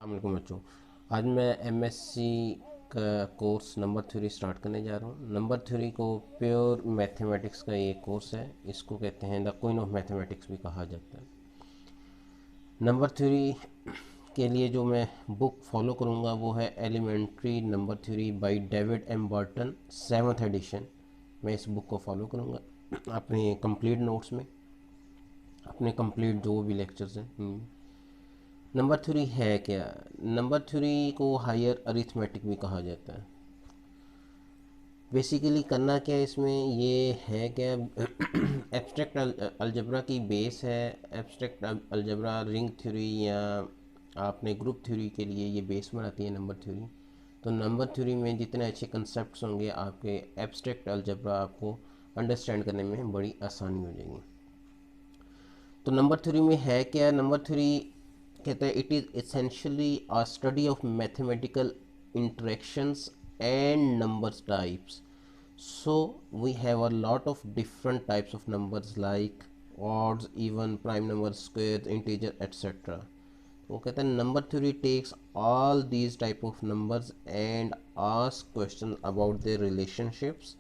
अस्सलामुअलैकुम बच्चों। आज मैं एमएससी का कोर्स नंबर थ्योरी स्टार्ट करने जा रहा हूँ। नंबर थ्योरी को प्योर मैथमेटिक्स का ये कोर्स है। इसको कहते हैं द क्वीन ऑफ मैथमेटिक्स भी कहा जाता है। नंबर थ्योरी के लिए जो मैं बुक फॉलो करूँगा वो है elementary number theory by David M Burton, 7th edition. मैं इस बुक को फॉलो करूँगा अपने कंप्लीट नोट्स में, अपने कंप्लीट जो भी लेक्चर्स हैं। नंबर थ्योरी है क्या? नंबर थ्योरी को हायर अरिथमेटिक भी कहा जाता है। बेसिकली करना क्या है इसमें, ये है क्या, एब्स्ट्रैक्ट अलजेब्रा की बेस है। एब्स्ट्रैक्ट अलजेब्रा रिंग थ्योरी या आपने ग्रुप थ्योरी के लिए ये बेस बनाती है नंबर थ्योरी। तो नंबर थ्योरी में जितने अच्छे कंसेप्ट्स होंगे आपके एब्स्ट्रैक्ट अलजेब्रा आपको अंडरस्टैंड करने में बड़ी आसानी हो जाएगी। तो नंबर थ्योरी में है क्या? नंबर थ्योरी कहते हैं it is essentially a study of mathematical interactions and numbers types. So we have a lot of different types of numbers like odds, even, prime numbers, squares, integer, etc. वो कहते हैं number theory takes all these type of numbers and ask question about their relationships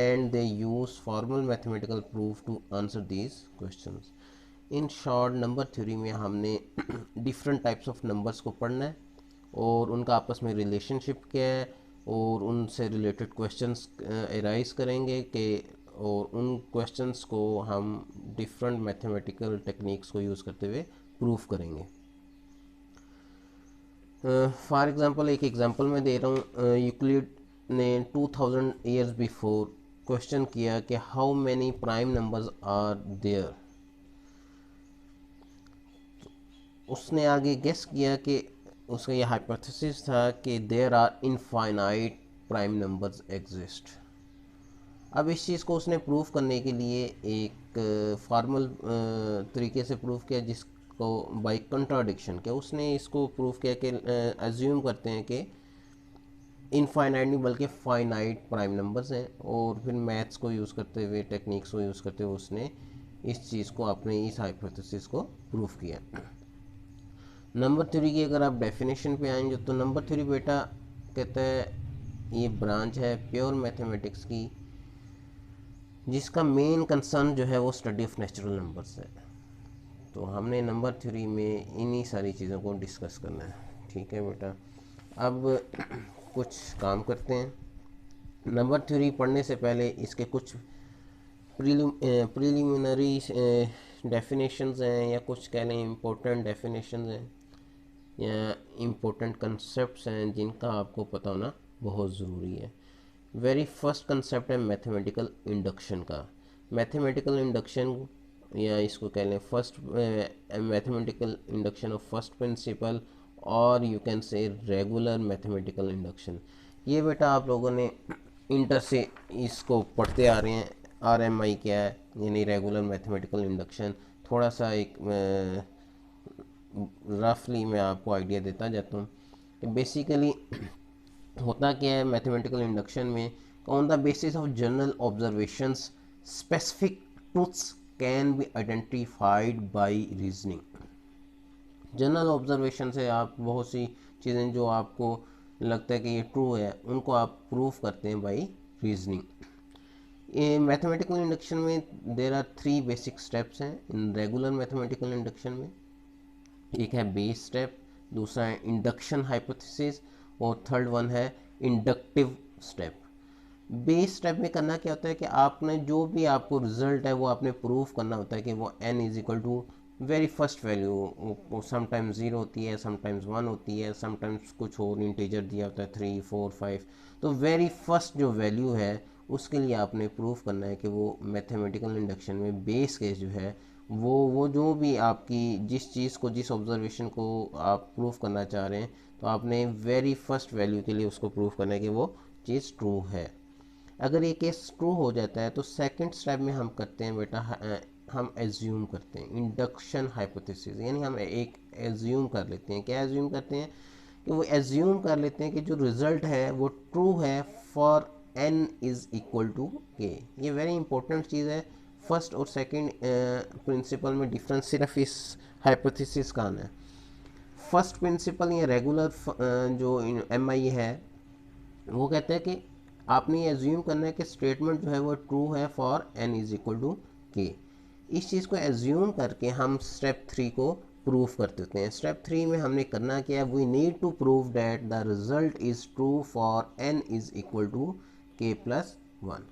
and they use formal mathematical proof to answer these questions. In short number theory में हमने different types of numbers को पढ़ना है और उनका आपस में relationship क्या है और उनसे रिलेटेड क्वेश्चंस एराइज करेंगे कि और उन क्वेश्चंस को हम डिफरेंट मैथमेटिकल टेक्निक्स को यूज़ करते हुए प्रूफ करेंगे। फॉर एग्जांपल एक एग्जांपल मैं दे रहा हूँ। यूक्लिड ने 2000 ईयर्स बिफोर क्वेश्चन किया कि how many prime numbers are there. उसने आगे गेस किया कि उसका ये हाइपोथेसिस था कि there are infinite prime numbers exist. अब इस चीज़ को उसने प्रूफ करने के लिए एक फॉर्मल तरीके से प्रूफ किया जिसको बाय कंट्राडिक्शन किया। उसने इसको प्रूफ किया कि एज्यूम करते हैं कि इनफाइनाइट नहीं बल्कि फाइनाइट प्राइम नंबर्स हैं और फिर मैथ्स को यूज़ करते हुए, टेक्निक्स को यूज़ करते हुए उसने इस चीज़ को, अपने इस हाइपोथेसिस को प्रूफ किया। नंबर थ्योरी की अगर आप डेफिनेशन पे आएंगे तो नंबर थ्योरी बेटा कहता है ये ब्रांच है प्योर मैथमेटिक्स की जिसका मेन कंसर्न जो है वो स्टडी ऑफ नेचुरल नंबर्स है। तो हमने नंबर थ्योरी में इन्हीं सारी चीज़ों को डिस्कस करना है। ठीक है बेटा, अब कुछ काम करते हैं। नंबर थ्योरी पढ़ने से पहले इसके कुछ प्रिलिमिनरी डेफिनेशंस हैं या कुछ कह लें इम्पोर्टेंट डेफिनेशंस हैं या इम्पोर्टेंट कंसेप्ट्स हैं जिनका आपको पता होना बहुत ज़रूरी है। वेरी फर्स्ट कंसेप्ट है मैथमेटिकल इंडक्शन का। मैथमेटिकल इंडक्शन या इसको कह लें first mathematical induction of first principle और you can say regular mathematical induction. ये बेटा आप लोगों ने इंटर से इसको पढ़ते आ रहे हैं। आरएमआई क्या है, यानी रेगुलर मैथमेटिकल इंडक्शन। थोड़ा सा एक रफली मैं आपको आइडिया देता जाता हूँ कि बेसिकली होता क्या है मैथमेटिकल इंडक्शन में। On the basis of general observations specific truths can be identified by reasoning. General observation से आप बहुत सी चीज़ें जो आपको लगता है कि ये ट्रू है उनको आप प्रूफ करते हैं बाय रीजनिंग। ये मैथमेटिकल इंडक्शन में देर आर 3 बेसिक स्टेप्स हैं इन रेगुलर मैथमेटिकल इंडक्शन में। एक है बेस स्टेप, दूसरा है इंडक्शन हाइपोथेसिस और थर्ड वन है इंडक्टिव स्टेप। बेस स्टेप में करना क्या होता है कि आपने जो भी आपको रिजल्ट है वो आपने प्रूफ करना होता है कि वो n is equal to very first value, sometimes 0 होती है, समटाइम्स 1 होती है, समटाइम्स कुछ और इंटीजर दिया होता है 3 4 5। तो वेरी फर्स्ट जो वैल्यू है उसके लिए आपने प्रूफ करना है कि वो मैथमेटिकल इंडक्शन में बेस केस जो है वो जो भी आपकी जिस चीज़ को, जिस ऑब्जर्वेशन को आप प्रूफ करना चाह रहे हैं तो आपने वेरी फर्स्ट वैल्यू के लिए उसको प्रूफ करना है कि वो चीज़ ट्रू है। अगर ये केस ट्रू हो जाता है तो सेकंड स्टेप में हम करते हैं बेटा हम एज्यूम करते हैं इंडक्शन हाइपोथेसिस, यानी हम एक एज्यूम कर लेते हैं। क्या एज्यूम करते हैं कि वो एज्यूम कर लेते हैं कि जो रिजल्ट है वो ट्रू है for n is equal to k। ये वेरी इंपॉर्टेंट चीज़ है। फर्स्ट और सेकंड प्रिंसिपल में डिफरेंस सिर्फ इस हाइपोथेसिस का आना है। फर्स्ट प्रिंसिपल या रेगुलर जो एम आई है वो कहते हैं कि आपने ये एज्यूम करना है कि स्टेटमेंट जो है वो ट्रू है for n is equal to k. इस चीज़ को एज्यूम करके हम स्टेप 3 को प्रूफ कर देते हैं। स्टेप 3 में हमने करना क्या है, we need to prove that the result is true for n is equal to k plus 1।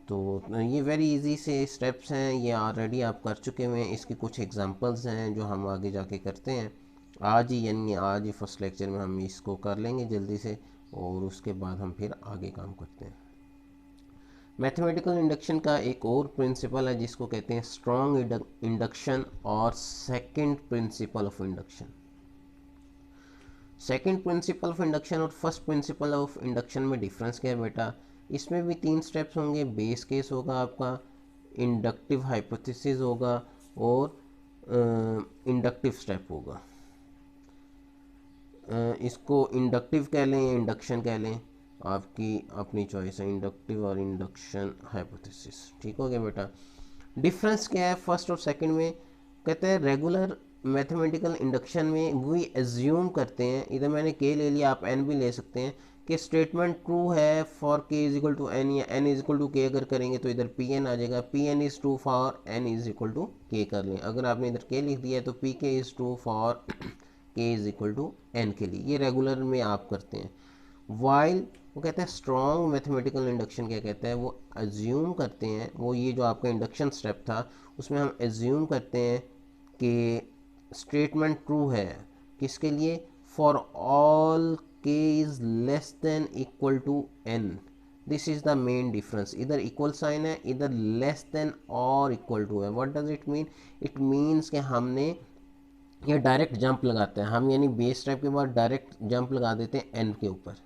तो ये वेरी इजी से स्टेप्स हैं, ये ऑलरेडी आप कर चुके हुए हैं। इसकी कुछ एग्जांपल्स हैं जो हम आगे जाके करते हैं। आज ही यानी आज ही फर्स्ट लेक्चर में हम इसको कर लेंगे जल्दी से, और उसके बाद हम फिर आगे काम करते हैं। मैथमेटिकल इंडक्शन का एक और प्रिंसिपल है जिसको कहते हैं स्ट्रॉन्ग इंडक्शन और second principle of induction. Second principle of induction और फर्स्ट प्रिंसिपल ऑफ इंडक्शन में डिफरेंस क्या है बेटा, इसमें भी 3 स्टेप्स होंगे। बेस केस होगा आपका, इंडक्टिव हाइपोथेसिस होगा, और इंडक्टिव स्टेप होगा। इसको इंडक्टिव कह लें या इंडक्शन कह लें, आपकी अपनी चॉइस है, इंडक्टिव और इंडक्शन हाइपोथेसिस। ठीक हो गया बेटा। डिफरेंस क्या है फर्स्ट और सेकंड में, कहते हैं रेगुलर मैथमेटिकल इंडक्शन में वी एज्यूम करते हैं, इधर मैंने के ले लिया, आप एन भी ले सकते हैं, कि स्टेटमेंट ट्रू है for k is equal to n, या n is equal to k अगर करेंगे तो इधर पी एन आ जाएगा, p n is true for n is equal to k कर लें। अगर आपने इधर के लिख दिया है तो पी के is true for k is equal to N के लिए, ये रेगुलर में आप करते हैं। वाइल वो कहते हैं स्ट्रॉन्ग मैथमेटिकल इंडक्शन क्या कहता है, वो एज्यूम करते हैं, वो ये जो आपका इंडक्शन स्टेप था उसमें हम एज्यूम करते हैं कि स्टेटमेंट ट्रू है किसके लिए, for all k is less than equal to n. This is the main difference, इधर इक्वल साइन है, इधर लेस देन और इक्वल टू है। What does it mean, it means कि हमने ये डायरेक्ट जंप लगाते हैं हम, यानी बेस टाइप के बाद डायरेक्ट जंप लगा देते हैं एन के ऊपर।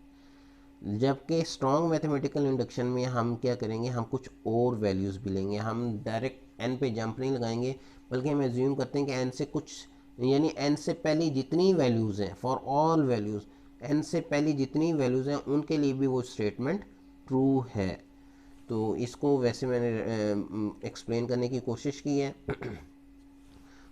जबकि स्ट्रॉन्ग मैथमेटिकल इंडक्शन में हम क्या करेंगे, हम कुछ और वैल्यूज़ भी लेंगे, हम डायरेक्ट एन पे जंप नहीं लगाएंगे, बल्कि हम एज्यूम करते हैं कि एन से कुछ, यानी एन से पहले जितनी वैल्यूज़ हैं, फॉर ऑल वैल्यूज़, एन से पहले जितनी वैल्यूज़ हैं उनके लिए भी वो स्टेटमेंट ट्रू है। तो इसको वैसे मैंने एक्सप्लेन करने की कोशिश की है।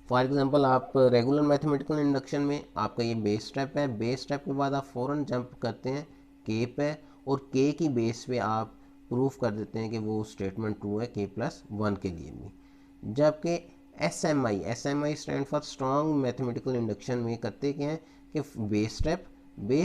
फॉर एग्जांपल आप रेगुलर मैथमेटिकल इंडक्शन में आपका ये बेस स्टेप है, बेस स्टेप के बाद आप फ़ौरन जंप करते हैं के पे, और के की बेस पे आप प्रूफ कर देते हैं कि वो स्टेटमेंट ट्रू है के प्लस 1 के लिए भी। जबकि S M I stand for strong mathematical induction में करते क्या हैं कि बेस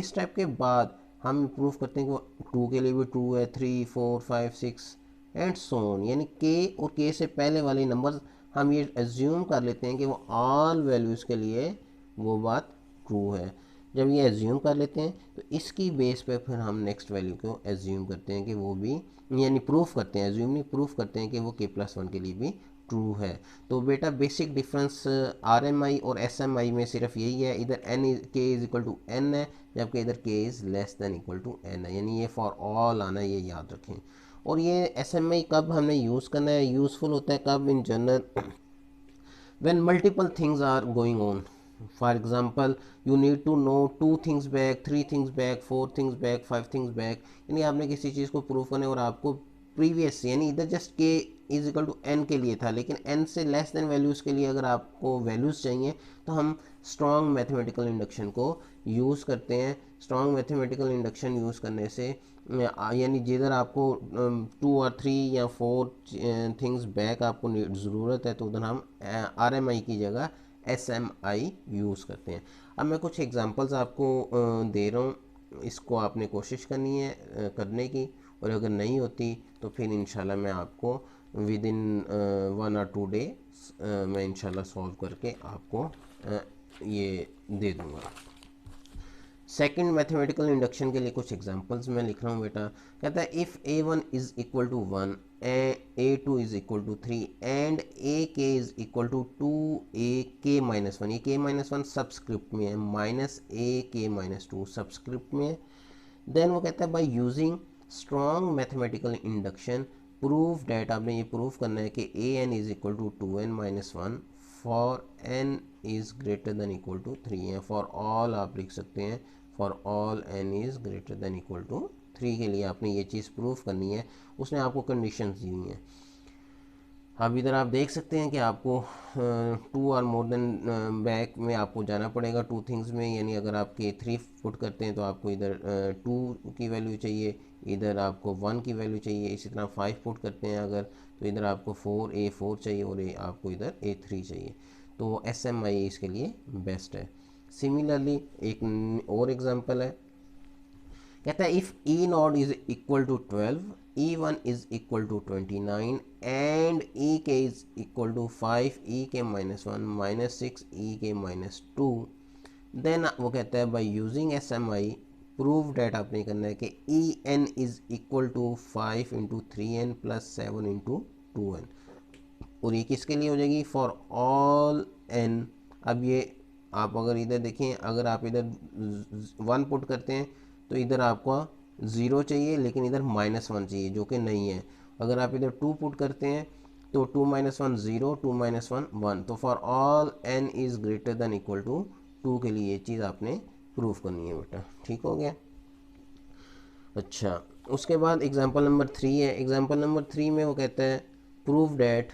स्टेप के बाद हम प्रूफ करते हैं कि वो 2 के लिए भी ट्रू है, 3, 4, 5, 6 एंड सो ऑन, यानी के और के से पहले वाले नंबर हम ये एज्यूम कर लेते हैं कि वो ऑल वैल्यूज़ के लिए वो बात ट्रू है। जब ये एज्यूम कर लेते हैं तो इसकी बेस पे फिर हम नेक्स्ट वैल्यू को एज्यूम करते हैं कि वो भी, यानी प्रूफ करते हैं, एज्यूम नहीं, प्रूफ करते हैं कि वो के प्लस 1 के लिए भी ट्रू है। तो बेटा बेसिक डिफरेंस आर एम आई और एस एम आई में सिर्फ यही है, इधर एन के इज इक्वल टू एन है, जबकि इधर k is less than equal to n है, यानी ये फॉर ऑल आना है, ये याद रखें। और ये एस एम आई कब हमने यूज़ करना है, यूज़फुल होता है कब, in general when multiple things are going on. For example, you need to know 2 things back, 3 things back, 4 things back, 5 things back, यानी आपने किसी चीज़ को प्रूव करना है और आपको प्रीवियस, यानी इधर जस्ट के इज इक्वल टू एन के लिए था, लेकिन एन से लेस देन वैल्यूज़ के लिए अगर आपको वैल्यूज़ चाहिए तो हम स्ट्रॉन्ग मैथमेटिकल इंडक्शन को यूज़ करते हैं। स्ट्रॉन्ग मैथमेटिकल इंडक्शन यूज़ करने से यानी जिधर आपको 2 और 3 या 4 थिंग्स बैक आपको ज़रूरत है तो उधर हम आर एम आई की जगह एस एम आई यूज़ करते हैं। अब मैं कुछ एग्जांपल्स आपको दे रहा हूँ, इसको आपने कोशिश करनी है करने की, और अगर नहीं होती तो फिर इंशाल्लाह मैं आपको विद इन 1 और 2 डे मैं इंशाल्लाह सॉल्व करके आपको ये दे दूँगा। सेकंड मैथमेटिकल इंडक्शन के लिए कुछ एग्जांपल्स मैं लिख रहा हूँ बेटा। कहता है if a1 is equal to 1, a2 is equal to 3 and ak is equal to 2ak minus 1, ये k माइनस 1 सबस्क्रिप्ट में है, माइनस ak माइनस 2 सबस्क्रिप्ट में है। देन वो कहता है by using strong mathematical induction prove that, आपने ये प्रूव करना है कि an is equal to 2n minus 1 for n is greater than equal to 3 है। फॉर ऑल आप लिख सकते हैं for all n is greater than equal to 3 के लिए आपने ये चीज़ प्रूव करनी है। उसने आपको कंडीशंस दी हुई हैं। अब इधर आप देख सकते हैं कि आपको 2 और मोर देन बैक में आपको जाना पड़ेगा 2 थिंग्स में, यानी अगर आप K3 पुट करते हैं तो आपको इधर 2 की वैल्यू चाहिए, इधर आपको 1 की वैल्यू चाहिए। इसी तरह 5 पुट करते हैं अगर, तो इधर आपको 4A4 चाहिए और आपको इधर A3 चाहिए। तो SMI इसके लिए बेस्ट है। सिमिलरली एक और एग्जांपल है, कहता है if E naught is equal to 12, E1 is equal to 29 and E k is equal to 5, ई के -1 -6 ई के -2, देन वो कहता है by using SMI prove that आपने करना है कि EN is equal to 5 into 3N plus 7 into 2N। और ये किसके लिए हो जाएगी? For all N। अब ये आप अगर इधर देखें, अगर आप इधर 1 पुट करते हैं तो इधर आपको 0 चाहिए, लेकिन इधर -1 चाहिए जो कि नहीं है। अगर आप इधर 2 पुट करते हैं तो 2 - 1 0, 2 - 1 1। तो for all N is greater than equal to 2 के लिए ये चीज़ आपने प्रूफ करनी है बेटा। ठीक हो गया। अच्छा, उसके बाद एग्जांपल नंबर 3 है। एग्जांपल नंबर 3 में वो कहता है prove that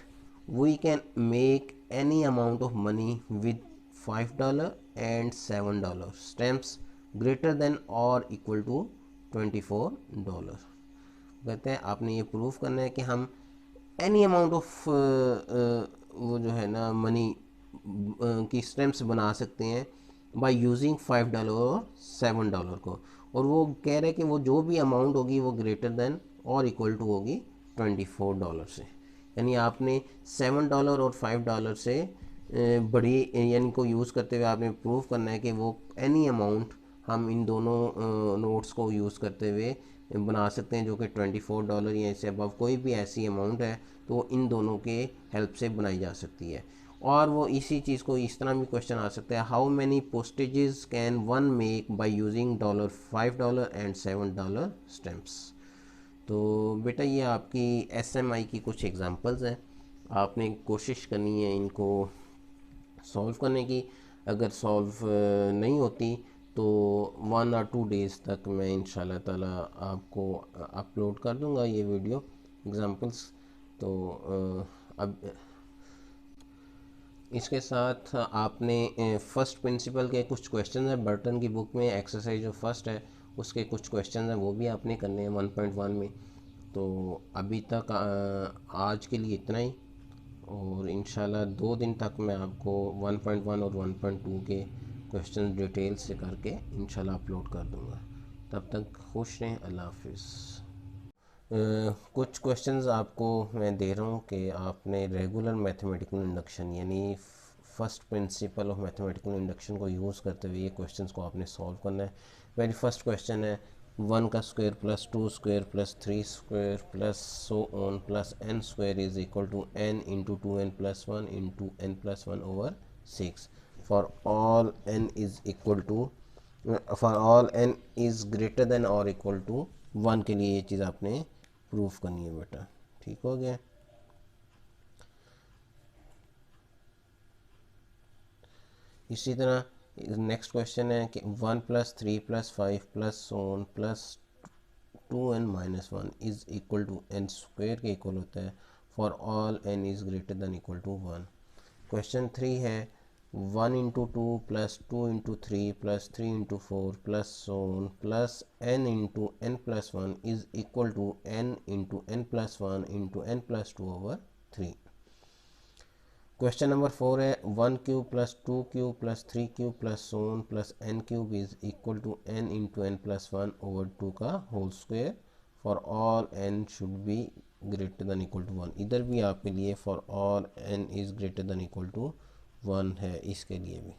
we can make any amount of money with $5 and $7 stamps greater than और इक्वल टू $24। कहते हैं आपने ये प्रूफ करना है कि हम एनी अमाउंट ऑफ वो जो है ना मनी की स्टैम्प्स बना सकते हैं बाय यूजिंग $5 और $7 को। और वो कह रहे हैं कि वो जो भी अमाउंट होगी वो ग्रेटर देन और इक्वल टू होगी $24 से। यानी आपने $7 और $5 से बड़ी यानी को यूज़ करते हुए आपने प्रूव करना है कि वो एनी अमाउंट हम इन दोनों नोट्स को यूज़ करते हुए बना सकते हैं जो कि $24 या इससे अबव कोई भी ऐसी अमाउंट है तो इन दोनों के हेल्प से बनाई जा सकती है। और वो इसी चीज़ को इस तरह भी क्वेश्चन आ सकता है, how many postages can one make by using $5 and $7 stamps. तो बेटा ये आपकी SMI की कुछ एग्जांपल्स हैं, आपने कोशिश करनी है इनको सॉल्व करने की। अगर सॉल्व नहीं होती तो 1 और 2 डेज़ तक मैं इंशाल्लाह ताला आपको अपलोड कर दूंगा ये वीडियो एग्जांपल्स। तो अब इसके साथ आपने फर्स्ट प्रिंसिपल के कुछ क्वेश्चन हैं बर्टन की बुक में, एक्सरसाइज जो फर्स्ट है उसके कुछ क्वेश्चन हैं वो भी आपने करने हैं 1.1 में। तो अभी तक आज के लिए इतना ही, और इंशाल्लाह 2 दिन तक मैं आपको 1.1 और 1.2 के क्वेश्चन डिटेल से करके इंशाल्लाह अपलोड कर दूंगा। तब तक खुश रहें, अल्लाह हाफिज़। कुछ क्वेश्चंस आपको मैं दे रहा हूँ कि आपने रेगुलर मैथमेटिकल इंडक्शन यानी first principle of mathematical induction को यूज़ करते हुए ये क्वेश्चंस को आपने सॉल्व करना है। वेरी फर्स्ट क्वेश्चन है 1 का square plus 2 square plus 3 square plus so on plus n square is equal to n into 2n plus 1 into n plus 1 over 6 for all n is equal to for all n is greater than और equal to 1 के लिए ये चीज़ आपने proof करनी है बेटा। ठीक हो गया। इसी तरह नेक्स्ट क्वेश्चन है कि 1 + 3 + 5 + so on plus 2n - 1 is equal to n square के इक्वल होता है for all n is greater than equal to 1। Question 3 है 1 × 2 + 2 × 3 + 3 × 4 + so on plus n × n + 1 is equal to n × n + 1 × n + 2 over 3। Question number 4 है 1³ + 2³ + 3³ + so on plus n³ is equal to n × n + 1 over 2 का whole square for all n should be greater than equal to 1। इधर भी आपके लिए for all n is greater than equal to 1 है, इसके लिए भी।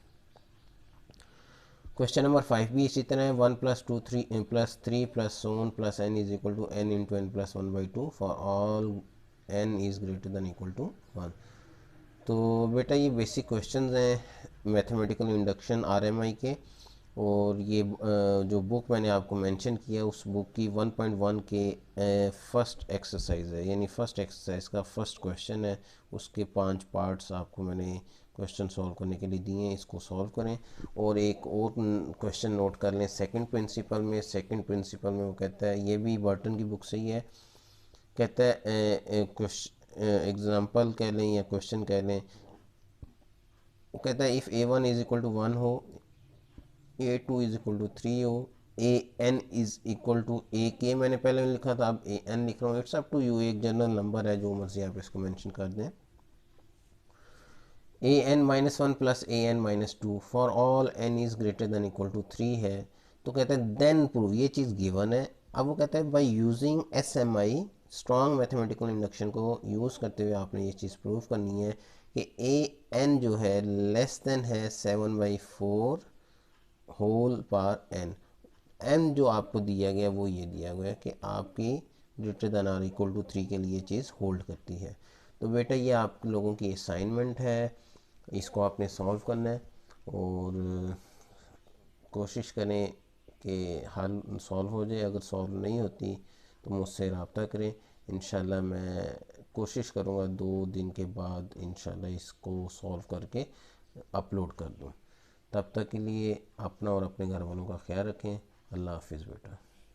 क्वेश्चन नंबर 5 भी इसी तरह है 1 + 2 + 3 + so on plus n is equal to n × n + 1/2 for all n is greater than equal to 1। तो बेटा ये बेसिक क्वेश्चंस हैं मैथमेटिकल इंडक्शन RMI के, और ये जो बुक मैंने आपको मेंशन किया उस बुक की 1.1 के फर्स्ट एक्सरसाइज है, यानी फर्स्ट एक्सरसाइज का फर्स्ट क्वेश्चन है। उसके 5 पार्ट्स आपको मैंने क्वेश्चन सॉल्व करने के लिए दिए हैं, इसको सॉल्व करें। और एक और क्वेश्चन नोट कर लें सेकंड प्रिंसिपल में। सेकंड प्रिंसिपल में वो कहता है, ये भी बर्टन की बुक से ही है, कहता है एग्ज़ाम्पल कह लें या क्वेश्चन कह लें, वो कहता है if A1 is equal to 1 हो, A2 इज़ इक्वल टू 3 हो, AN is equal to AK मैंने पहले लिखा था, अब AN लिख रहा हूँ, इट्स अप टू यू, एक जनरल नंबर है, जो मर्जी आप इसको मेंशन कर दें। an-1 plus an-2 for all n is greater than equal to 3 है, तो कहते हैं देन प्रूव, ये चीज़ गिवन है। अब वो कहता है by using SMI strong mathematical induction को यूज़ करते हुए आपने ये चीज़ प्रूव करनी है कि an जो है लेस देन है 7/4 होल पावर n। n जो आपको दिया गया वो ये दिया गया कि आपकी greater than or equal to 3 के लिए चीज़ होल्ड करती है। तो बेटा ये आप लोगों की असाइनमेंट है, इसको आपने सॉल्व करना है और कोशिश करें कि हल सॉल्व हो जाए। अगर सॉल्व नहीं होती तो मुझसे रब्ता करें, इंशाल्लाह मैं कोशिश करूँगा 2 दिन के बाद इंशाल्लाह इसको सॉल्व करके अपलोड कर दूँ। तब तक के लिए अपना और अपने घर वालों का ख्याल रखें। अल्लाह हाफिज़ बेटा।